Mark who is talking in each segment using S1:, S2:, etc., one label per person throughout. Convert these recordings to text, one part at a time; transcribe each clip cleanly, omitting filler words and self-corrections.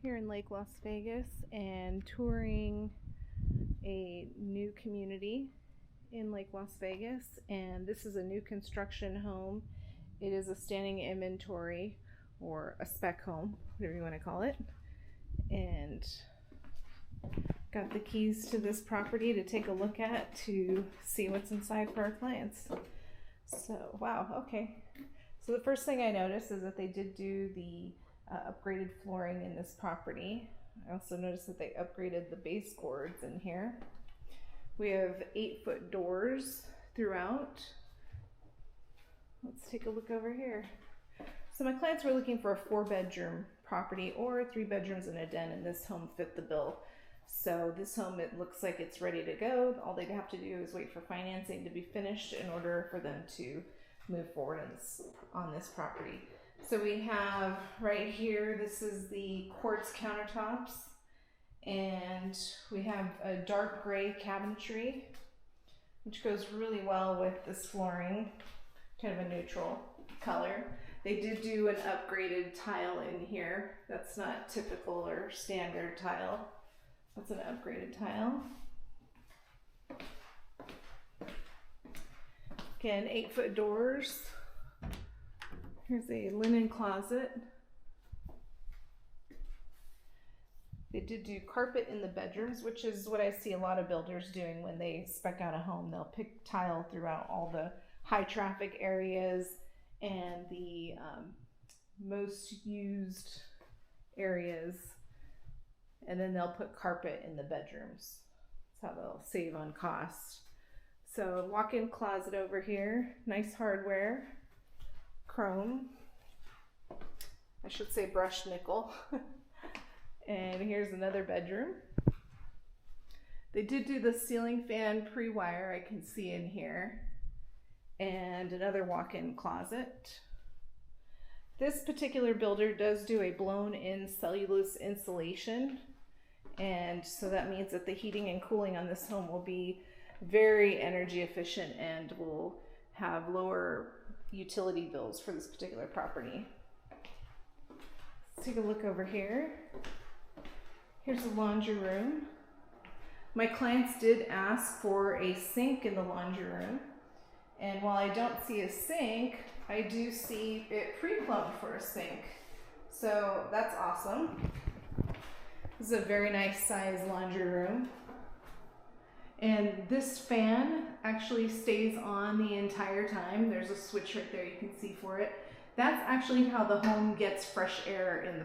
S1: Here in Lake Las Vegas and touring a new community in Lake Las Vegas, and this is a new construction home. It is a standing inventory or a spec home, whatever you want to call it, and got the keys to this property to take a look at to see what's inside for our clients. So wow, okay, so the first thing I noticed is that they did do the upgraded flooring in this property. I also noticed that they upgraded the base boards in here. We have 8-foot doors throughout. Let's take a look over here. So my clients were looking for a 4-bedroom property or 3 bedrooms and a den, and this home fit the bill. So this home, it looks like it's ready to go. All they'd have to do is wait for financing to be finished in order for them to move forward on this property. So we have right here, this is the quartz countertops, and we have a dark gray cabinetry, which goes really well with this flooring, kind of a neutral color. They did do an upgraded tile in here. That's not typical or standard tile. That's an upgraded tile. Again, 8-foot doors. Here's a linen closet. They did do carpet in the bedrooms, which is what I see a lot of builders doing when they spec out a home. They'll pick tile throughout all the high traffic areas and the most used areas, and then they'll put carpet in the bedrooms. That's how they'll save on cost. So walk-in closet over here, nice hardware. Chrome, I should say brushed nickel. And here's another bedroom. They did do the ceiling fan pre-wire, I can see in here, and another walk-in closet. This particular builder does do a blown-in cellulose insulation, and so that means that the heating and cooling on this home will be very energy efficient and will have lower utility bills for this particular property. Let's take a look over here. Here's the laundry room. My clients did ask for a sink in the laundry room, and while I don't see a sink, I do see it pre-plumbed for a sink. So that's awesome. This is a very nice size laundry room. And this fan actually stays on the entire time. There's a switch right there you can see for it. That's actually how the home gets fresh air in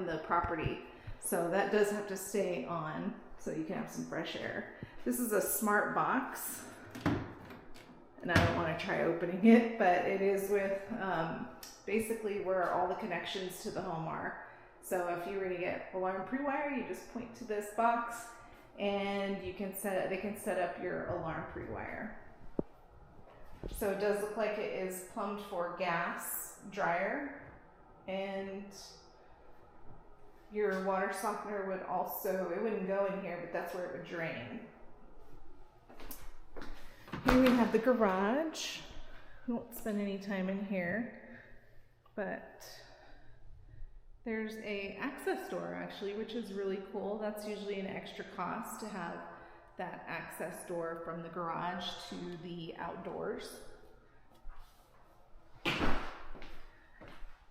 S1: the property. So that does have to stay on so you can have some fresh air. This is a smart box, and I don't want to try opening it, but it is with basically where all the connections to the home are. So if you were to get alarm pre-wire, you just point to this box, and you can they can set up your alarm pre-wire. So it does look like it is plumbed for gas dryer, and your water softener would also, it wouldn't go in here, but that's where it would drain. Here we have the garage. I won't spend any time in here, but there's a access door actually, which is really cool. That's usually an extra cost to have that access door from the garage to the outdoors.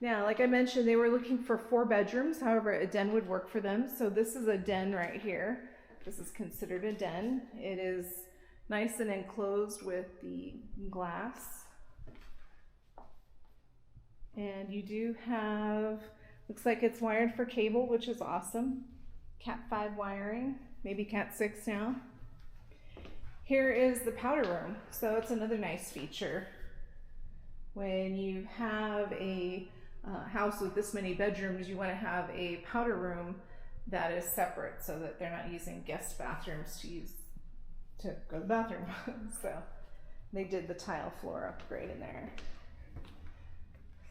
S1: Now, like I mentioned, they were looking for 4 bedrooms. However, a den would work for them. So this is a den right here. This is considered a den. It is nice and enclosed with the glass. And you do have, looks like it's wired for cable, which is awesome. Cat 5 wiring, maybe Cat 6 now. Here is the powder room. So it's another nice feature. When you have a house with this many bedrooms, you want to have a powder room that is separate so that they're not using guest bathrooms to go to the bathroom. So they did the tile floor upgrade in there.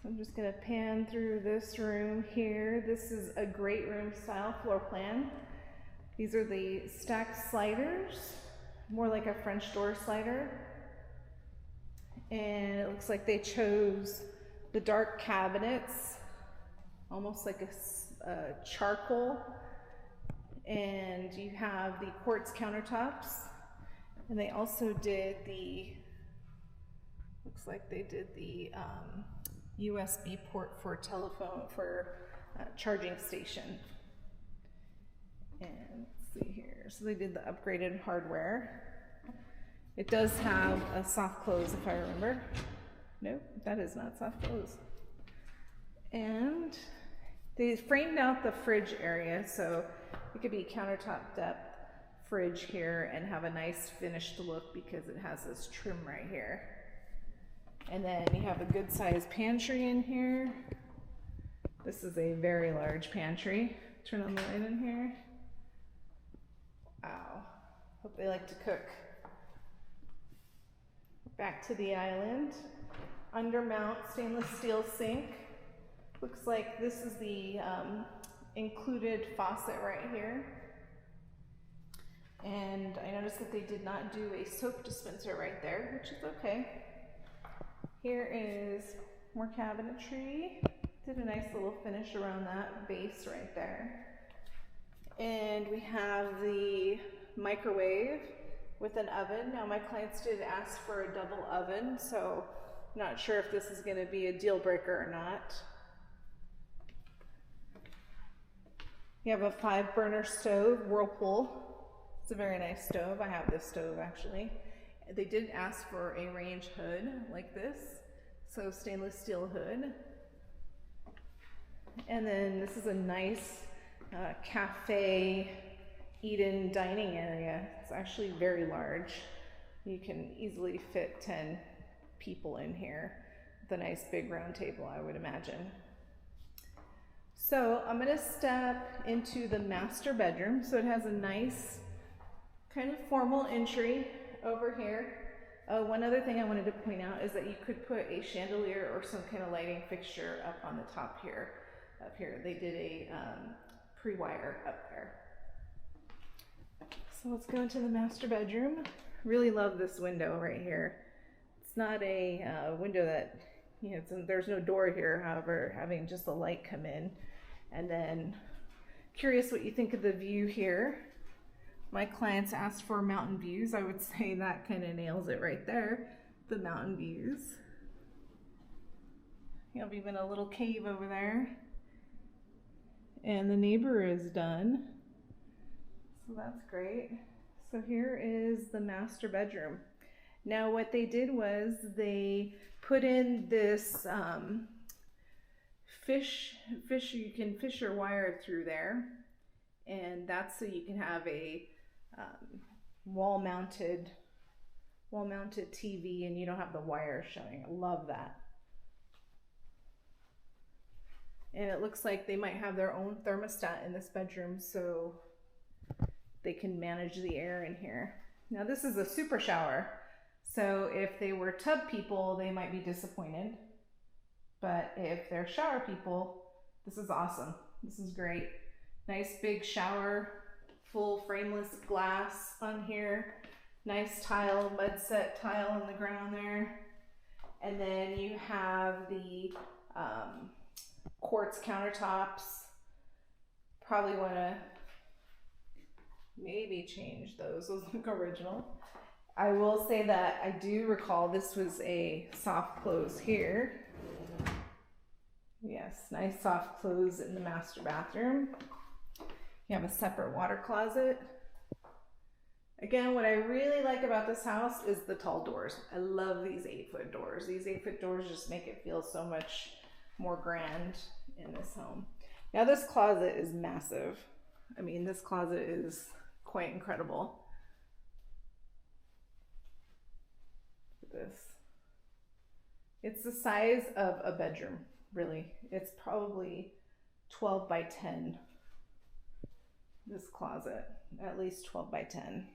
S1: So I'm just going to pan through this room here. This is a great room style floor plan. These are the stacked sliders, more like a French door slider. And it looks like they chose the dark cabinets, almost like charcoal, and you have the quartz countertops, and they also did the, looks like they did the USB port for telephone, for charging station. And let's see here, so they did the upgraded hardware. It does have a soft close, if I remember. Nope, that is not soft close. And they framed out the fridge area, so it could be countertop depth fridge here and have a nice finished look because it has this trim right here. And then you have a good sized pantry in here. This is a very large pantry. Turn on the light in here. Wow, hope they like to cook. Back to the island. Undermount stainless steel sink. Looks like this is the included faucet right here. And I noticed that they did not do a soap dispenser right there, which is okay. Here is more cabinetry. Did a nice little finish around that base right there. And we have the microwave with an oven. Now my clients did ask for a double oven, so I'm not sure if this is going to be a deal breaker or not. You have a 5-burner stove, Whirlpool. It's a very nice stove. I have this stove actually. They did ask for a range hood like this, so stainless steel hood. And then this is a nice cafe eat-in dining area. It's actually very large. You can easily fit 10 people in here with a nice big round table, I would imagine. So I'm gonna step into the master bedroom. So it has a nice kind of formal entry over here. One other thing I wanted to point out is that you could put a chandelier or some kind of lighting fixture up on the top here. Up here, they did a pre-wire up there. So let's go into the master bedroom. Really love this window right here. It's not a window that, you know, there's no door here, however, having just the light come in. And then, curious what you think of the view here. My clients asked for mountain views. I would say that kind of nails it right there, the mountain views. You have even a little cave over there. And the neighbor is done. So that's great. So here is the master bedroom. Now what they did was they put in this you can fish your wire through there, and that's so you can have a wall-mounted TV and you don't have the wire showing. I love that. And it looks like they might have their own thermostat in this bedroom so they can manage the air in here. Now this is a super shower, so if they were tub people, they might be disappointed. But if they're shower people, this is awesome. This is great. Nice big shower, full frameless glass on here. Nice tile, mud set tile on the ground there. And then you have the quartz countertops. Probably want to maybe change those. Those look original. I will say that I do recall this was a soft close here. Yes, nice soft close in the master bathroom. You have a separate water closet. Again, what I really like about this house is the tall doors. I love these 8-foot doors. These 8-foot doors just make it feel so much more grand in this home. Now this closet is massive. I mean, this closet is quite incredible. Look at this. It's the size of a bedroom, really. It's probably 12 by 10. This closet, at least 12 by 10.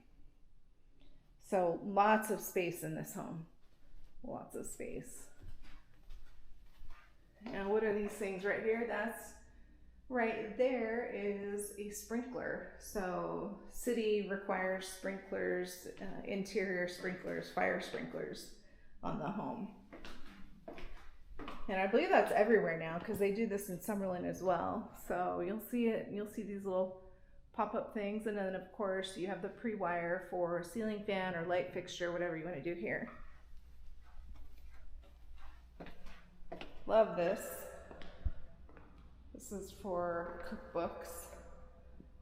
S1: So lots of space in this home. Lots of space. Now what are these things right here? That's right there is a sprinkler. So city requires sprinklers, interior sprinklers, fire sprinklers on the home. And I believe that's everywhere now because they do this in Summerlin as well. So you'll see it, you'll see these little pop-up things. And then of course you have the pre-wire for ceiling fan or light fixture, whatever you want to do here. Love this. This is for cookbooks.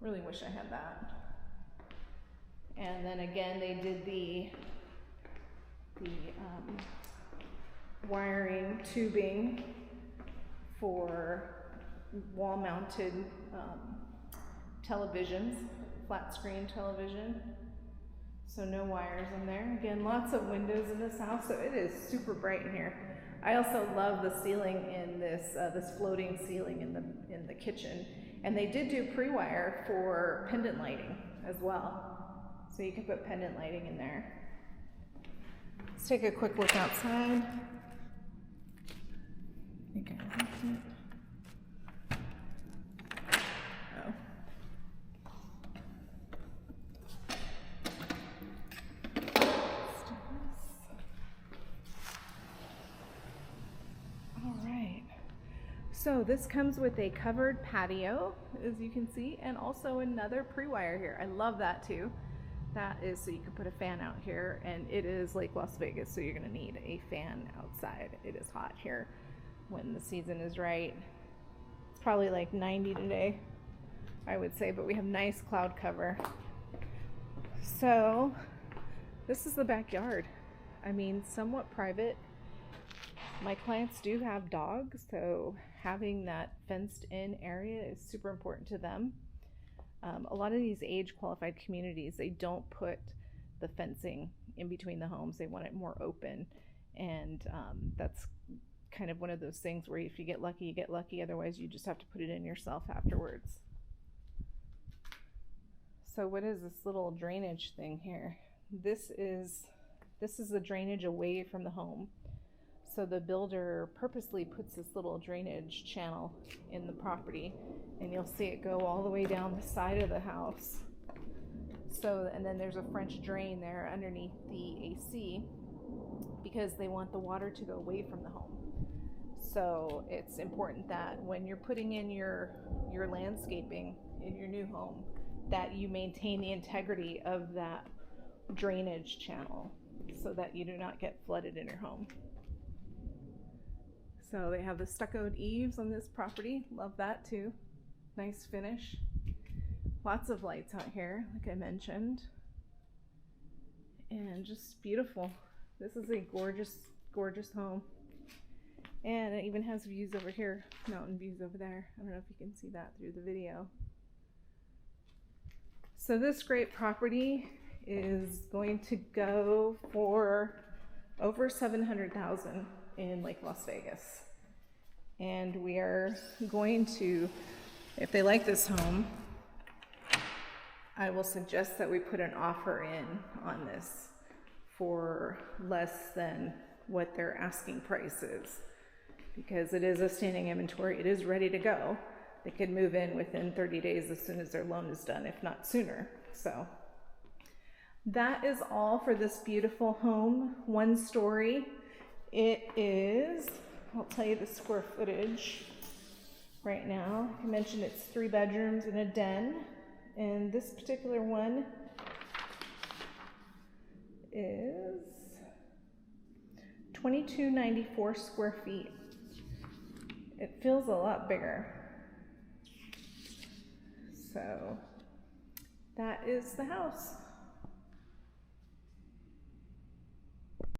S1: Really wish I had that. And then again, they did the wiring tubing for wall-mounted televisions, flat screen television. So no wires in there. Again, lots of windows in this house, so it is super bright in here. I also love the ceiling in this this floating ceiling in the kitchen, and they did do pre-wire for pendant lighting as well, so you can put pendant lighting in there. Let's take a quick look outside. Oh. So this comes with a covered patio, as you can see, and also another pre-wire here. I love that too. That is so you can put a fan out here, and it is like Las Vegas, so you're gonna need a fan outside. It is hot here when the season is right. It's probably like 90 today, I would say, but we have nice cloud cover. So this is the backyard. I mean, somewhat private. My clients do have dogs, so having that fenced in area is super important to them. A lot of these age qualified communities, they don't put the fencing in between the homes. They want it more open, and that's kind of one of those things where if you get lucky, you get lucky. Otherwise, you just have to put it in yourself afterwards. So what is this little drainage thing here? This is the drainage away from the home. So the builder purposely puts this little drainage channel in the property, and you'll see it go all the way down the side of the house. So, and then there's a French drain there underneath the AC because they want the water to go away from the home. So it's important that when you're putting in your landscaping in your new home, that you maintain the integrity of that drainage channel so that you do not get flooded in your home. So they have the stuccoed eaves on this property. Love that too. Nice finish. Lots of lights out here, like I mentioned. And just beautiful. This is a gorgeous, gorgeous home. And it even has views over here, mountain views over there. I don't know if you can see that through the video. So this great property is going to go for over $700,000 in Lake Las Vegas. And we are going to, if they like this home, I will suggest that we put an offer in on this for less than what their asking price is, because it is a standing inventory. It is ready to go. They could move in within 30 days as soon as their loan is done, if not sooner. So that is all for this beautiful home, 1 story. It is, I'll tell you the square footage right now. I mentioned it's 3 bedrooms and a den, and this particular one is 2294 square feet. It feels a lot bigger. So that is the house.